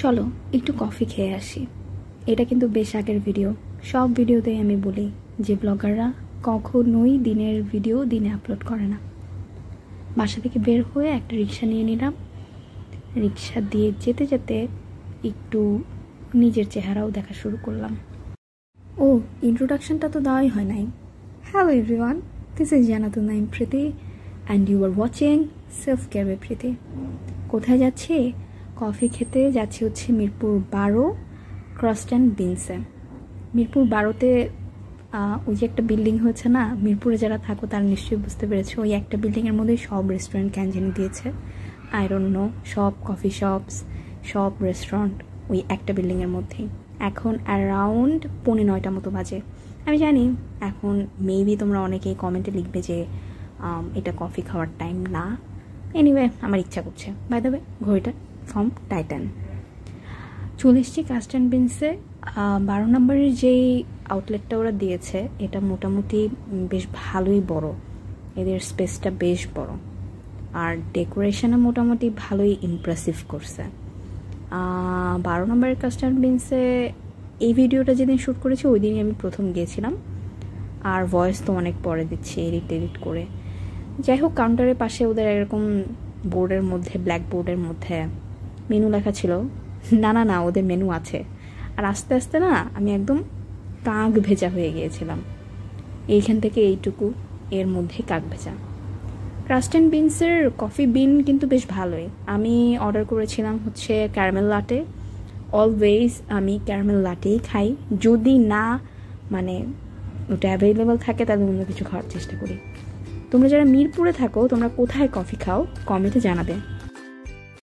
চলো একটু কফি খেয়ে আসি। এটা কিন্তু বেশ আগের ভিডিও। সব ভিডিওতেই আমি বলি যে ব্লগাররা কখনোই দিনের ভিডিও দিনে আপলোড করে না। বাসা থেকে বের হয়ে একটা রিক্সা নিয়ে নিলাম। রিক্সা দিয়ে যেতে যেতে একটু নিজের চেহারাও দেখা শুরু করলাম। ও, ইন্ট্রোডাকশনটা তো দেওয়াই হয় নাই। Hello everyone, this is Janatun Naim Preeti and you are watching self care by Preeti. কোথায় যাচ্ছি? কফি খেতে যাচ্ছি হচ্ছে মিরপুর 12 ক্রাস্ট অ্যান্ড বিনসে। মিরপুর 12তে ওই যে একটা বিল্ডিং হয়েছে না, মিরপুরে যারা থাকো তারা নিশ্চয়ই বুঝতে পেরেছে, ওই একটা বিল্ডিংয়ের মধ্যেই সব রেস্টুরেন্ট ক্যান্টিন দিয়েছে। আই ডোন্ট নো, সব কফি শপস, সব রেস্টুরেন্ট ওই একটা বিল্ডিংয়ের মধ্যেই। এখন অ্যারাউন্ড 8:45 মতো বাজে। আমি জানি এখন মেবি তোমরা অনেকেই কমেন্টে লিখবে যে এটা কফি খাওয়ার টাইম না। এনিওয়ে, আমার ইচ্ছা করছে। বাই দ্য ওয়ে, ঘড়িটা ফ্রম টাইটান। চলে এসেছি ক্রাস্ট অ্যান্ড বিনসে। 12 নম্বরের যেই আউটলেটটা ওরা দিয়েছে এটা মোটামুটি বেশ ভালোই বড়, এদের স্পেসটা বেশ বড়, আর ডেকোরেশনও মোটামুটি ভালোই ইমপ্রেসিভ করছে। 12 নম্বরের ক্রাস্ট অ্যান্ড বিনসে এই ভিডিওটা যেদিন শ্যুট করেছি ওই দিনই আমি প্রথম গিয়েছিলাম, আর ভয়েস তো অনেক পরে দিচ্ছি এডিট করে। যাই হোক, কাউন্টারের পাশে ওদের এরকম বোর্ডের মধ্যে, ব্ল্যাক বোর্ডের মধ্যে মেনু লেখা ছিল। না, ওদের মেনু আছে। আর আস্তে আস্তে না আমি একদম কাক ভেজা হয়ে গিয়েছিলাম। এইখান থেকে এইটুকু, এর মধ্যে কাক ভেজা। ক্রাস্ট অ্যান্ড বিনসের কফি বিন কিন্তু বেশ ভালোই। আমি অর্ডার করেছিলাম হচ্ছে ক্যারামেল লাটে। অলওয়েজ আমি ক্যারামেল লাটেই খাই, যদি না মানে ওটা অ্যাভেলেবেল থাকে তাহলে অন্য কিছু খাওয়ার চেষ্টা করি। তোমরা যারা মিরপুরে থাকো তোমরা কোথায় কফি খাও কমেন্টে জানাবে।